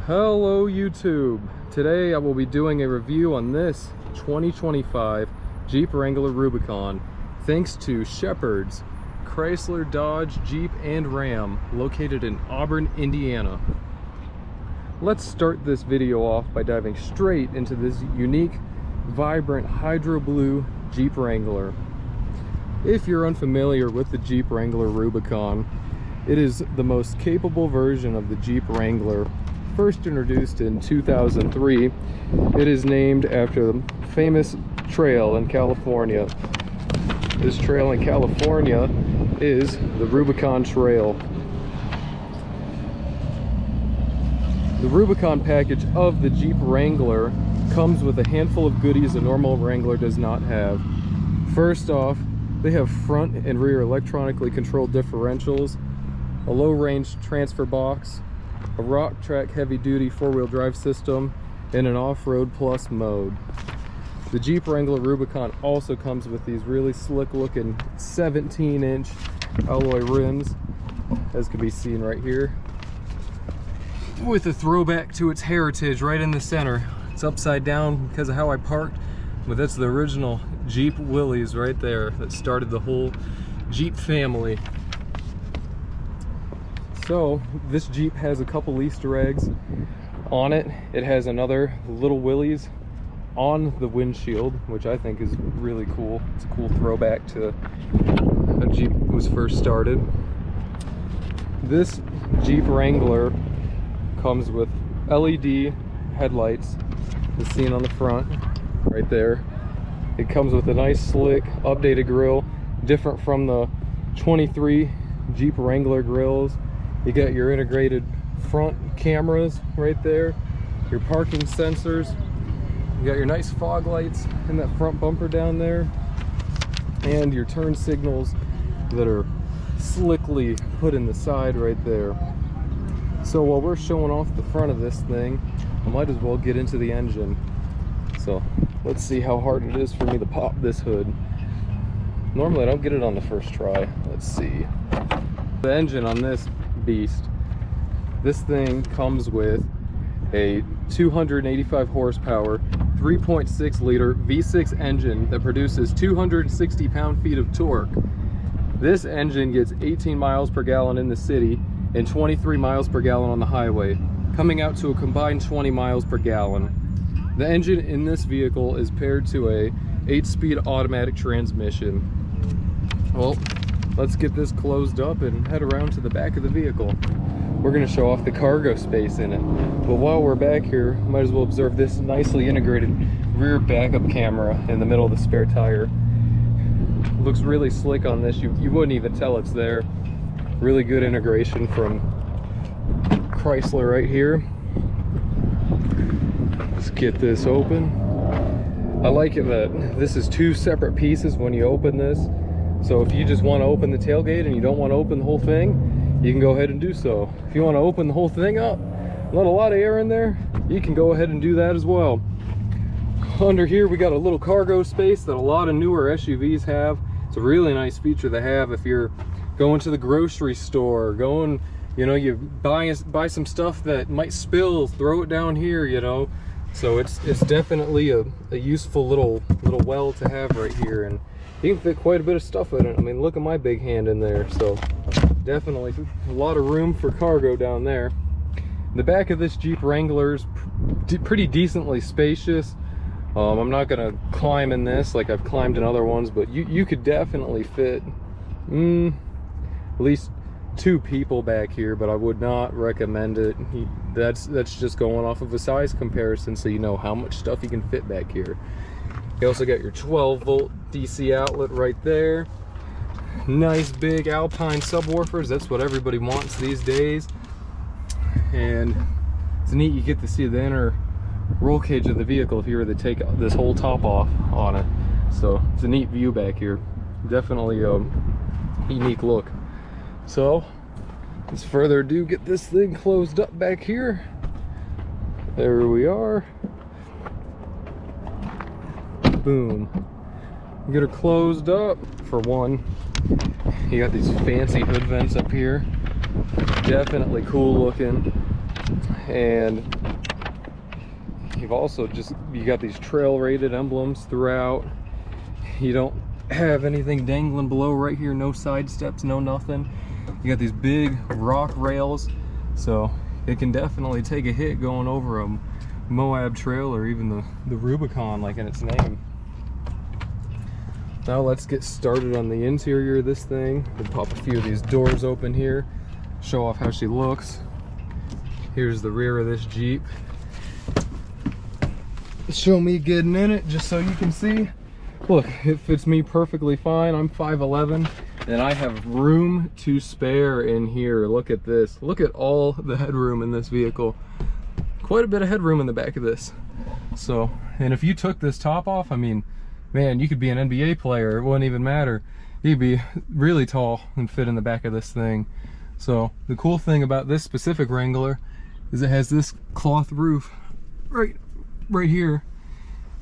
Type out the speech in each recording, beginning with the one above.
Hello YouTube. Today I will be doing a review on this 2025 Jeep Wrangler Rubicon thanks to Shepards, Chrysler, Dodge, Jeep, and Ram located in Auburn, Indiana. Let's start this video off by diving straight into this unique, vibrant hydro blue Jeep Wrangler. If you're unfamiliar with the Jeep Wrangler Rubicon, it is the most capable version of the Jeep Wrangler. First introduced in 2003, it is named after the famous trail in California. This trail in California is the Rubicon Trail. The Rubicon package of the Jeep Wrangler comes with a handful of goodies a normal Wrangler does not have. First off, they have front and rear electronically controlled differentials, a low-range transfer box, a rock track heavy-duty four-wheel drive system, and an off-road plus mode. The Jeep Wrangler Rubicon also comes with these really slick-looking 17-inch alloy rims, as can be seen right here, with a throwback to its heritage right in the center. It's upside down because of how I parked, but that's the original Jeep Willys right there that started the whole Jeep family. So this Jeep has a couple Easter eggs on it. It has another little Willys on the windshield, which I think is really cool. It's a cool throwback to how Jeep was first started. This Jeep Wrangler comes with LED headlights, as seen on the front right there. It comes with a nice slick updated grille, different from the 23 Jeep Wrangler grills. You got your integrated front cameras right there, your parking sensors, you got your nice fog lights in that front bumper down there, and your turn signals that are slickly put in the side right there. So while we're showing off the front of this thing, I might as well get into the engine. So let's see how hard it is for me to pop this hood. Normally I don't get it on the first try. Let's see. The engine on this beast, this thing comes with a 285 horsepower 3.6 liter V6 engine that produces 260 pound-feet of torque. This engine gets 18 miles per gallon in the city and 23 miles per gallon on the highway, coming out to a combined 20 miles per gallon. The engine in this vehicle is paired to a 8-speed automatic transmission. Well, let's get this closed up and head around to the back of the vehicle. We're going to show off the cargo space in it. But while we're back here, might as well observe this nicely integrated rear backup camera in the middle of the spare tire. Looks really slick on this. You wouldn't even tell it's there. Really good integration from Chrysler right here. Let's get this open. I like it that this is two separate pieces when you open this. So if you just want to open the tailgate and you don't want to open the whole thing, you can go ahead and do so. If you want to open the whole thing up, let a lot of air in there, you can go ahead and do that as well. Under here we got a little cargo space that a lot of newer SUVs have. It's a really nice feature to have if you're going to the grocery store, going, you know, you buy some stuff that might spill, throw it down here, you know. So it's definitely a useful little well to have right here, and you can fit quite a bit of stuff in it. I mean, look at my big hand in there. So definitely a lot of room for cargo down there. The back of this Jeep Wrangler is pretty decently spacious. I'm not gonna climb in this like I've climbed in other ones, but you could definitely fit at least 2 people back here, but I would not recommend it. That's just going off of a size comparison, so you know how much stuff you can fit back here. You also got your 12-volt DC outlet right there. Nice big Alpine subwoofers. That's what everybody wants these days. And it's neat, you get to see the inner roll cage of the vehicle if you were to take this whole top off on it. So it's a neat view back here. Definitely a unique look. So let's further ado, get this thing closed up back here. There we are. Boom. Get her closed up. For one, you got these fancy hood vents up here. Definitely cool looking. And you've also you got these trail rated emblems throughout. You don't have anything dangling below right here, no side steps, no nothing. You got these big rock rails, so it can definitely take a hit going over a Moab trail or even the Rubicon, like in its name. Now let's get started on the interior of this thing. We'll pop a few of these doors open here, show off how she looks. Here's the rear of this Jeep. Show me getting in it just so you can see. Look, it fits me perfectly fine. I'm 5'11", and I have room to spare in here. Look at this. Look at all the headroom in this vehicle. Quite a bit of headroom in the back of this. So, and if you took this top off, I mean, man, you could be an NBA player. It wouldn't even matter. You'd be really tall and fit in the back of this thing. So the cool thing about this specific Wrangler is it has this cloth roof right here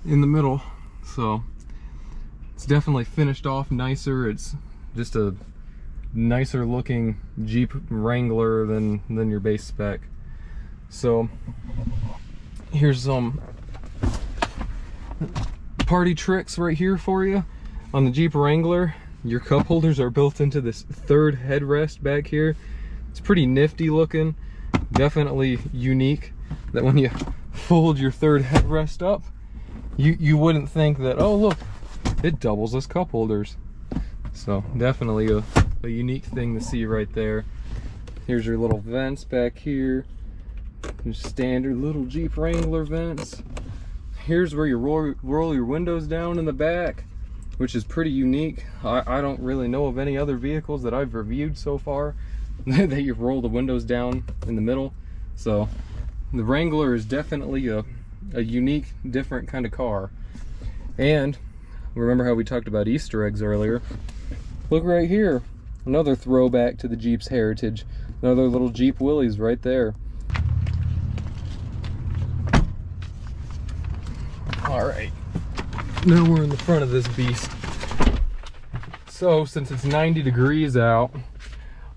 in the middle. So it's definitely finished off nicer. It's just a nicer looking Jeep Wrangler than your base spec. So here's some party tricks right here for you. On the Jeep Wrangler, your cup holders are built into this third headrest back here. It's pretty nifty looking, definitely unique, that when you fold your third headrest up, you wouldn't think that, oh look, it doubles as cup holders. So definitely a unique thing to see right there. Here's your little vents back here. Just standard little Jeep Wrangler vents. Here's where you roll your windows down in the back, which is pretty unique. I don't really know of any other vehicles that I've reviewed so far that you roll the windows down in the middle. So the Wrangler is definitely a unique, different kind of car. And remember how we talked about Easter eggs earlier? Look right here, another throwback to the Jeep's heritage. Another little Jeep Willys right there. All right, now we're in the front of this beast. So since it's 90 degrees out,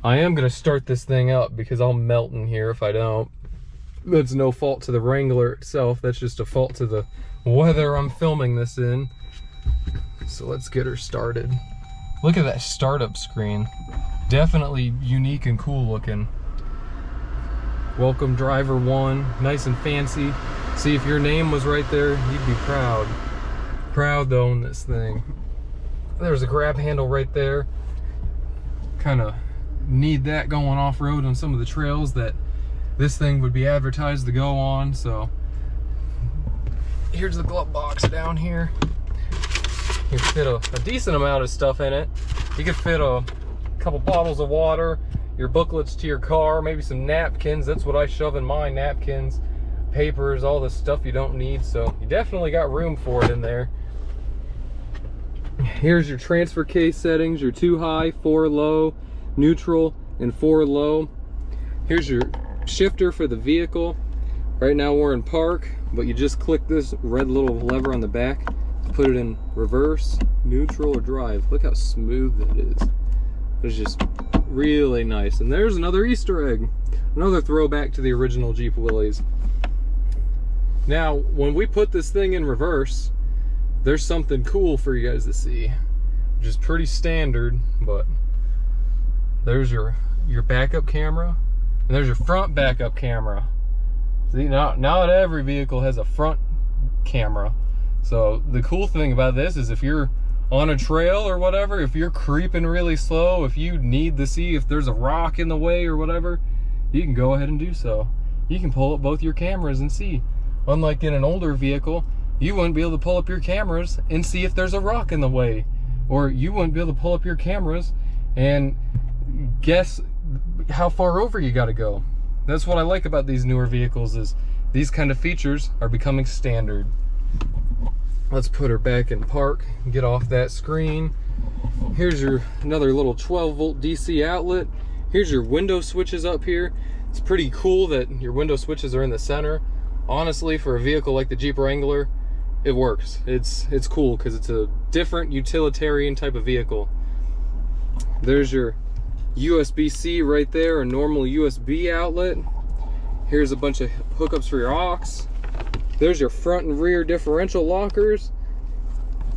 I am gonna start this thing up because I'll melt in here if I don't. That's no fault to the Wrangler itself, that's just a fault to the weather I'm filming this in. So let's get her started. Look at that startup screen. Definitely unique and cool looking. Welcome driver 1, nice and fancy. See, if your name was right there, you'd be proud. Proud to own this thing. There's a grab handle right there. Kind of need that going off-road on some of the trails that this thing would be advertised to go on. So here's the glove box down here. You can fit a decent amount of stuff in it. You could fit a couple bottles of water, your booklets to your car, maybe some napkins. That's what I shove in my napkins. Papers, all the stuff you don't need, so you definitely got room for it in there. Here's your transfer case settings, your 2 high, 4 low, neutral, and 4 low. Here's your shifter for the vehicle. Right now we're in park, but you just click this red little lever on the back to put it in reverse, neutral, or drive. Look how smooth that is. It's just really nice. And there's another Easter egg, another throwback to the original Jeep Willys. Now, when we put this thing in reverse, there's something cool for you guys to see, which is pretty standard, but there's your backup camera, and there's your front backup camera. See, not every vehicle has a front camera. So the cool thing about this is if you're on a trail or whatever, if you're creeping really slow, if you need to see if there's a rock in the way or whatever, you can go ahead and do so. You can pull up both your cameras and see. Unlike in an older vehicle, you wouldn't be able to pull up your cameras and see if there's a rock in the way. Or you wouldn't be able to pull up your cameras and guess how far over you gotta go. That's what I like about these newer vehicles, is these kind of features are becoming standard. Let's put her back in park and get off that screen. Here's your another little 12-volt DC outlet. Here's your window switches up here. It's pretty cool that your window switches are in the center. Honestly, for a vehicle like the Jeep Wrangler, it works. It's cool because it's a different utilitarian type of vehicle. There's your USB-C right there, a normal USB outlet. Here's a bunch of hookups for your aux. There's your front and rear differential lockers.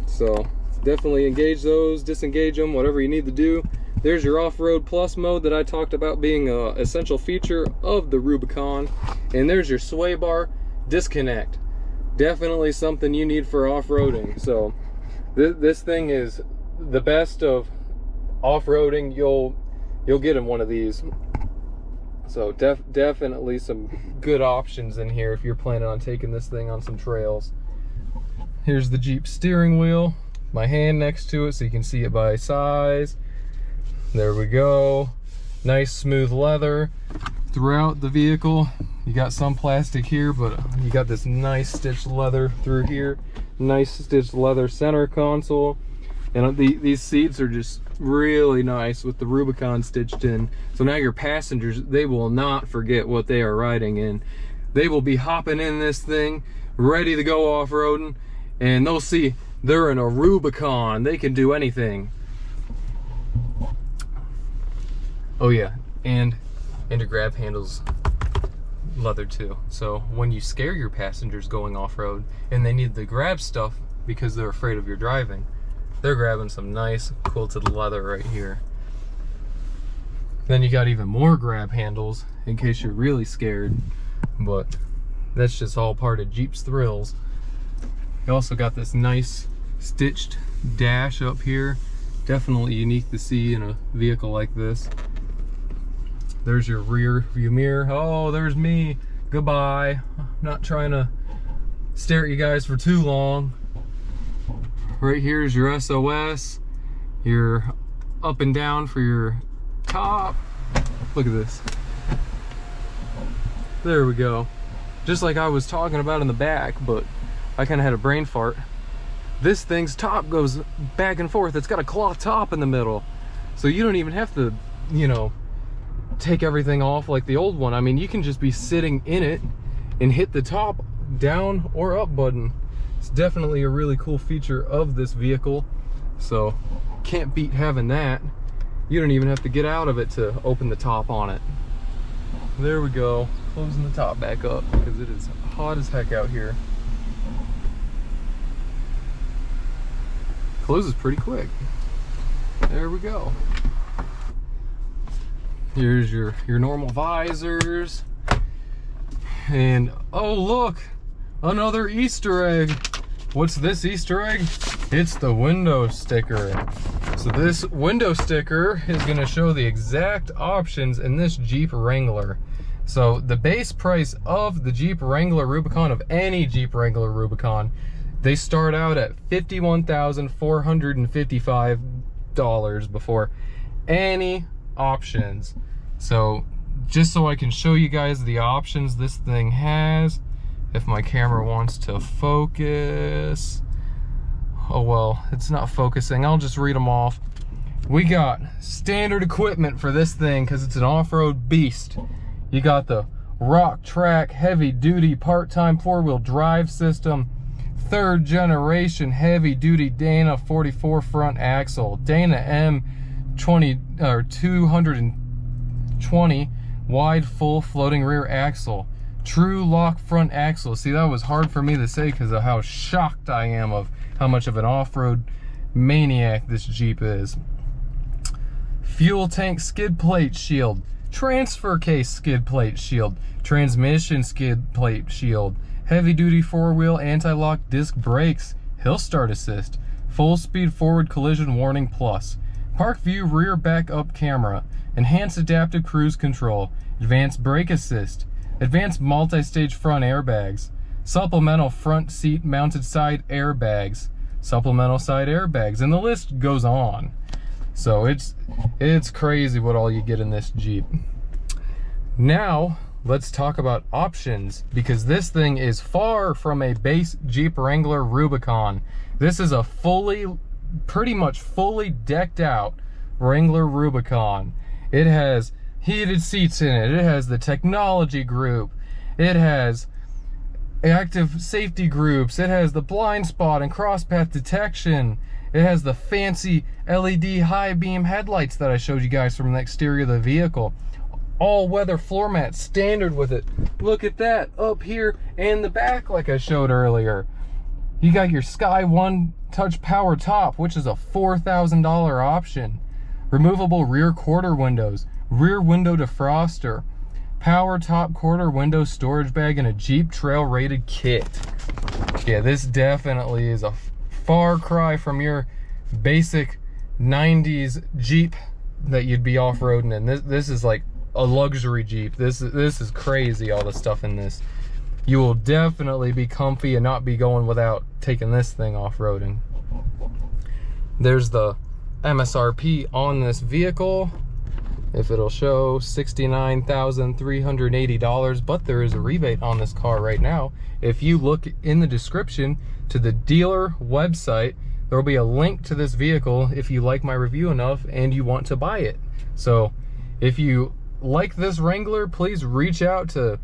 So definitely engage those, disengage them, whatever you need to do. There's your off-road plus mode that I talked about being an essential feature of the Rubicon. And there's your sway bar disconnect. Definitely something you need for off-roading. So this thing is the best of off-roading you'll get in one of these. So definitely some good options in here if you're planning on taking this thing on some trails. Here's the Jeep steering wheel, my hand next to it so you can see it by size. There we go. Nice smooth leather throughout the vehicle. You got some plastic here, but you got this nice stitched leather through here. Nice stitched leather center console. And these seats are just really nice with the Rubicon stitched in. So now your passengers, they will not forget what they are riding in. They will be hopping in this thing, ready to go off-roading, and they'll see they're in a Rubicon. They can do anything. Oh yeah, and your grab handles leather too. So when you scare your passengers going off-road and they need the grab stuff because they're afraid of your driving, they're grabbing some nice quilted leather right here. Then you got even more grab handles in case you're really scared, but that's just all part of Jeep's thrills. You also got this nice stitched dash up here. Definitely unique to see in a vehicle like this. There's your rear view mirror. Oh, there's me. Goodbye. I'm not trying to stare at you guys for too long. Right here is your SOS, your up and down for your top. Look at this. There we go. Just like I was talking about in the back, but I kind of had a brain fart. This thing's top goes back and forth. It's got a cloth top in the middle. So you don't even have to, you know, take everything off like the old one. I mean, you can just be sitting in it and hit the top down or up button. It's definitely a really cool feature of this vehicle, so can't beat having that. You don't even have to get out of it to open the top on it. There we go, closing the top back up because it is hot as heck out here. Closes pretty quick. There we go. Here's your normal visors. And oh look, another Easter egg. What's this Easter egg? It's the window sticker. So this window sticker is going to show the exact options in this Jeep Wrangler. So the base price of the Jeep Wrangler Rubicon, of any Jeep Wrangler Rubicon, they start out at $51,455 before any options. So just so I can show you guys the options this thing has, if my camera wants to focus. Oh well, it's not focusing. I'll just read them off. We got standard equipment for this thing because it's an off-road beast. You got the Rock Track heavy duty part-time four-wheel drive system, 3rd generation heavy duty Dana 44 front axle, Dana M20 or 220 wide full floating rear axle, true lock front axle. See, that was hard for me to say because of how shocked I am of how much of an off-road maniac this Jeep is. Fuel tank skid plate shield, transfer case skid plate shield, transmission skid plate shield, heavy duty 4-wheel anti-lock disc brakes, hill start assist, full speed forward collision warning plus, park view rear backup camera, enhanced adaptive cruise control, advanced brake assist, advanced multi-stage front airbags, supplemental front seat mounted side airbags, supplemental side airbags, and the list goes on. So it's crazy what all you get in this Jeep. Now let's talk about options, because this thing is far from a base Jeep Wrangler Rubicon. This is a pretty much fully decked out Wrangler Rubicon. It has heated seats in it. It has the technology group. It has active safety groups. It has the blind spot and cross path detection. It has the fancy LED high beam headlights that I showed you guys from the exterior of the vehicle. all-weather floor mat standard with it. Look at that up here and the back like I showed earlier. You got your Sky One Touch Power Top, which is a $4,000 option. Removable rear quarter windows, rear window defroster, power top quarter window storage bag, and a Jeep Trail rated kit. Yeah, this definitely is a far cry from your basic 90s Jeep that you'd be off-roading in. This is like a luxury Jeep. This is crazy, all the stuff in this. You will definitely be comfy and not be going without taking this thing off-roading. There's the MSRP on this vehicle. If it'll show, $69,380, but there is a rebate on this car right now. If you look in the description to the dealer website, there will be a link to this vehicle if you like my review enough and you want to buy it. So if you like this Wrangler, please reach out to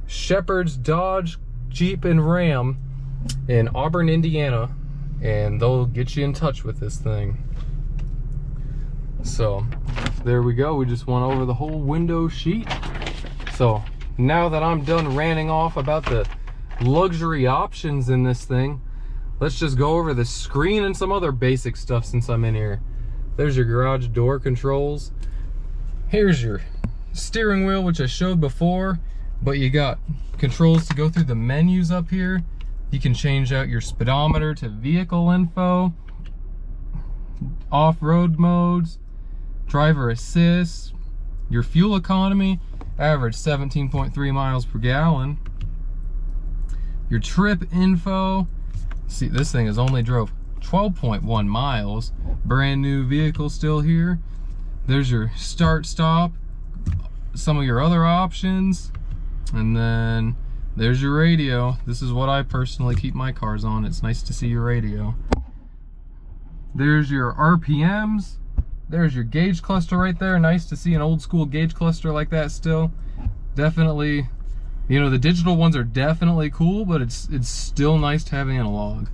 Shepards, Dodge, Jeep, and Ram in Auburn, Indiana, and they'll get you in touch with this thing. So there we go. We just went over the whole window sheet. So now that I'm done ranting off about the luxury options in this thing, let's just go over the screen and some other basic stuff since I'm in here. There's your garage door controls. Here's your steering wheel, which I showed before, but you got controls to go through the menus up here. You can change out your speedometer to vehicle info, off-road modes, driver assist, your fuel economy, average 17.3 miles per gallon, your trip info. See, this thing has only drove 12.1 miles, brand new vehicle still here. There's your start stop, some of your other options, and then there's your radio. This is what I personally keep my cars on. It's nice to see your radio. There's your RPMs. There's your gauge cluster right there. Nice to see an old school gauge cluster like that still. Definitely, you know, the digital ones are definitely cool, but it's still nice to have analog.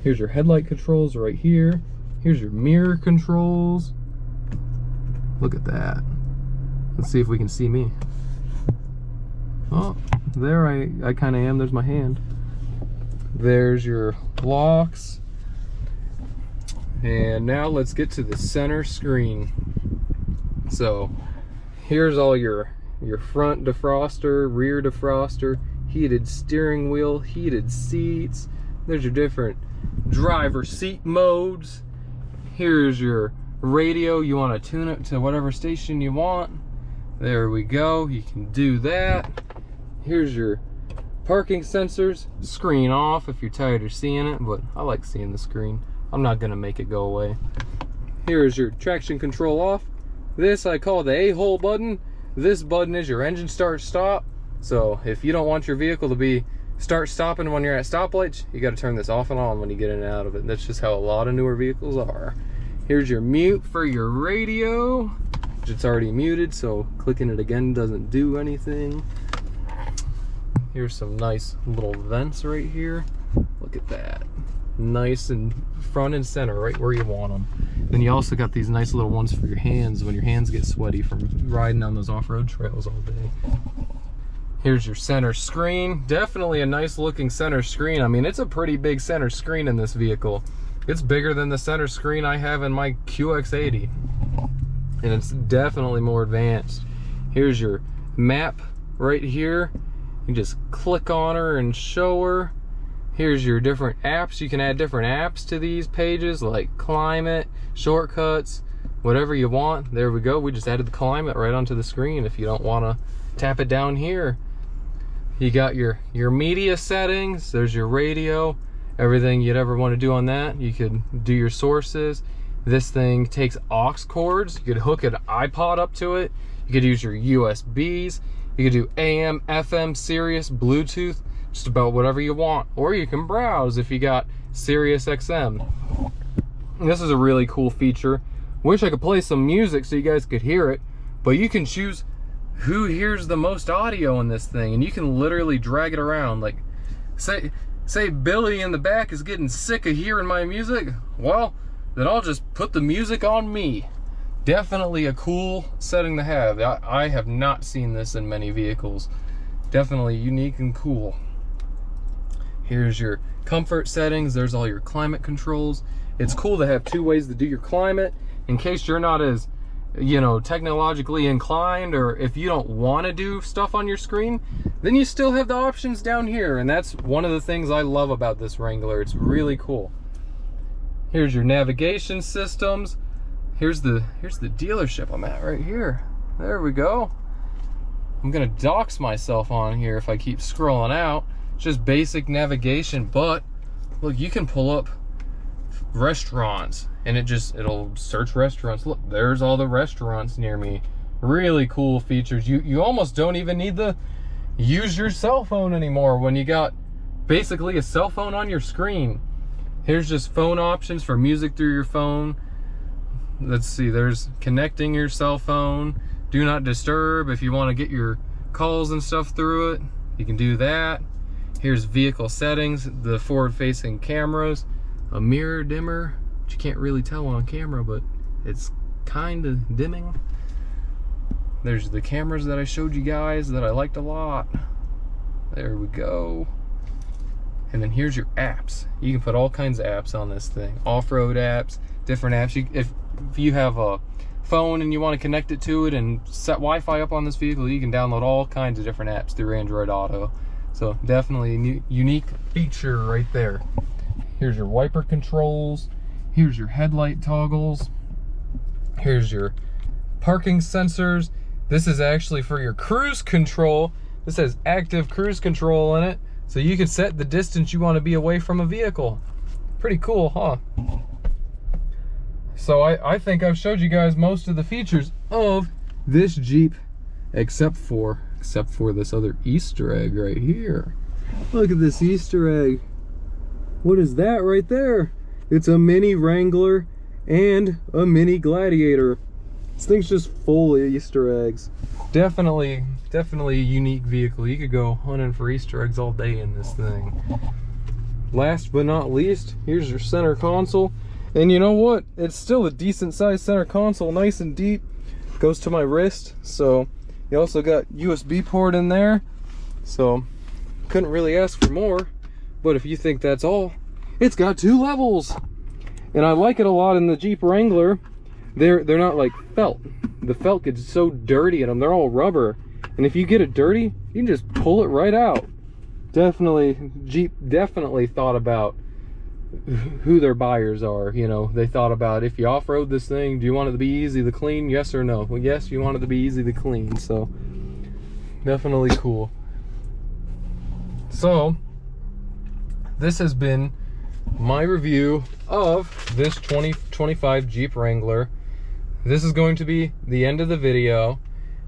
Here's your headlight controls right here. Here's your mirror controls. Look at that. Let's see if we can see me. Oh, there I kind of am. There's my hand. There's your locks. And now let's get to the center screen. So here's all your front defroster, rear defroster, heated steering wheel, heated seats. There's your different driver seat modes. Here's your radio. You want to tune it to whatever station you want. There we go. You can do that. Here's your parking sensors. Screen off if you're tired of seeing it, but I like seeing the screen. I'm not gonna make it go away. Here's your traction control off. This I call the A-hole button. This button is your engine start stop. So if you don't want your vehicle to be start stopping when you're at stoplights, you got to turn this off and on when you get in and out of it. That's just how a lot of newer vehicles are. Here's your mute for your radio, which it's already muted, so clicking it again doesn't do anything. Here's some nice little vents right here. Look at that. Nice and front and center, right where you want them. Then you also got these nice little ones for your hands when your hands get sweaty from riding on those off-road trails all day. Here's your center screen. Definitely a nice looking center screen. I mean, it's a pretty big center screen in this vehicle. It's bigger than the center screen I have in my QX80. And it's definitely more advanced. Here's your map right here. You just click on her and show her. Here's your different apps. You can add different apps to these pages, like climate, shortcuts, whatever you want. There we go. We just added the climate right onto the screen if you don't want to tap it down here. You got your media settings. There's your radio, everything you'd ever want to do on that. You could do your sources. This thing takes aux cords. You could hook an iPod up to it. You could use your USBs. You could do AM, FM, Sirius, Bluetooth, just about whatever you want. Or you can browse if you got Sirius XM. And this is a really cool feature. Wish I could play some music so you guys could hear it, but you can choose who hears the most audio in this thing, and you can literally drag it around. Like, say Billy in the back is getting sick of hearing my music. Well, then I'll just put the music on me. Definitely a cool setting to have. I have not seen this in many vehicles. Definitely unique and cool. Here's your comfort settings. There's all your climate controls. It's cool to have two ways to do your climate in case you're not as, you know, technologically inclined, or if you don't want to do stuff on your screen, then you still have the options down here. And that's one of the things I love about this Wrangler. It's really cool. Here's your navigation systems. Here's the dealership I'm at right here. There we go. I'm gonna dox myself on here if I keep scrolling out. It's just basic navigation, but look, you can pull up restaurants and it'll search restaurants. Look, there's all the restaurants near me. Really cool features. You almost don't even need to use your cell phone anymore when you got basically a cell phone on your screen. Here's just phone options for music through your phone. Let's see, there's connecting your cell phone, do not disturb. If you want to get your calls and stuff through it, you can do that. Here's vehicle settings, the forward-facing cameras, a mirror dimmer, which you can't really tell on camera, but it's kind of dimming. There's the cameras that I showed you guys that I liked a lot. There we go. And then here's your apps. You can put all kinds of apps on this thing. Off-road apps, different apps. If you have a phone and you want to connect it to it and set Wi-Fi up on this vehicle, you can download all kinds of different apps through Android Auto. So definitely a unique feature right there. Here's your wiper controls. Here's your headlight toggles. Here's your parking sensors. This is actually for your cruise control. This has active cruise control in it, so you can set the distance you want to be away from a vehicle. Pretty cool, huh? So I think I've showed you guys most of the features of this Jeep, except for this other Easter egg right here. Look at this Easter egg. What is that right there? It's a mini Wrangler and a mini Gladiator. This thing's just full of Easter eggs. Definitely a unique vehicle. You could go hunting for Easter eggs all day in this thing. Last but not least, here's your center console. And you know what? It's still a decent sized center console, nice and deep. Goes to my wrist. So you also got USB port in there. So couldn't really ask for more. But if you think that's all, it's got 2 levels. And I like it a lot in the Jeep Wrangler. They're not like felt. The felt gets so dirty in them. They're all rubber. And if you get it dirty, you can just pull it right out. Jeep definitely thought about who their buyers are. You know, they thought about, if you off-road this thing, do you want it to be easy to clean? Yes or no? Well, yes, you want it to be easy to clean. So definitely cool. So this has been my review of this 2025 Jeep Wrangler. This is going to be the end of the video.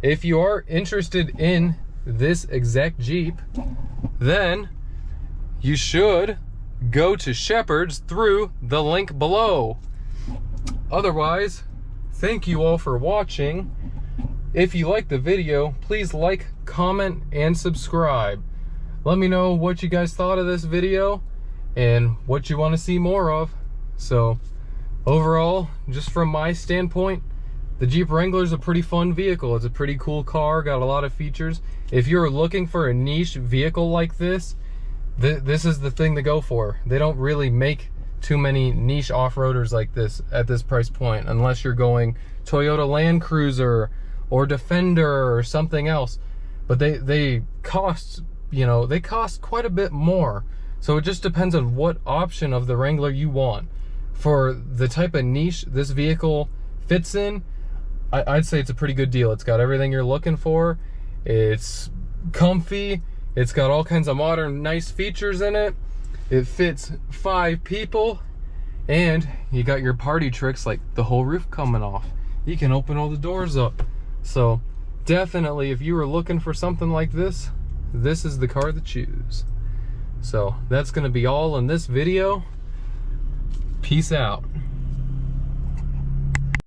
If you are interested in this exact Jeep, then you should go to Shepards through the link below. Otherwise, thank you all for watching. If you liked the video, please like, comment, and subscribe. Let me know what you guys thought of this video and what you want to see more of. So overall, just from my standpoint, the Jeep Wrangler is a pretty fun vehicle. It's a pretty cool car, got a lot of features. If you're looking for a niche vehicle like this, this is the thing to go for. They don't really make too many niche off-roaders like this at this price point, unless you're going Toyota Land Cruiser or Defender or something else. But they cost, you know, they cost quite a bit more. So it just depends on what option of the Wrangler you want. For the type of niche this vehicle fits in, I'd say it's a pretty good deal. It's got everything you're looking for. It's comfy. It's got all kinds of modern, nice features in it. It fits 5 people. And you got your party tricks like the whole roof coming off. You can open all the doors up. So definitely, if you were looking for something like this, this is the car to choose. So that's going to be all in this video. Peace out.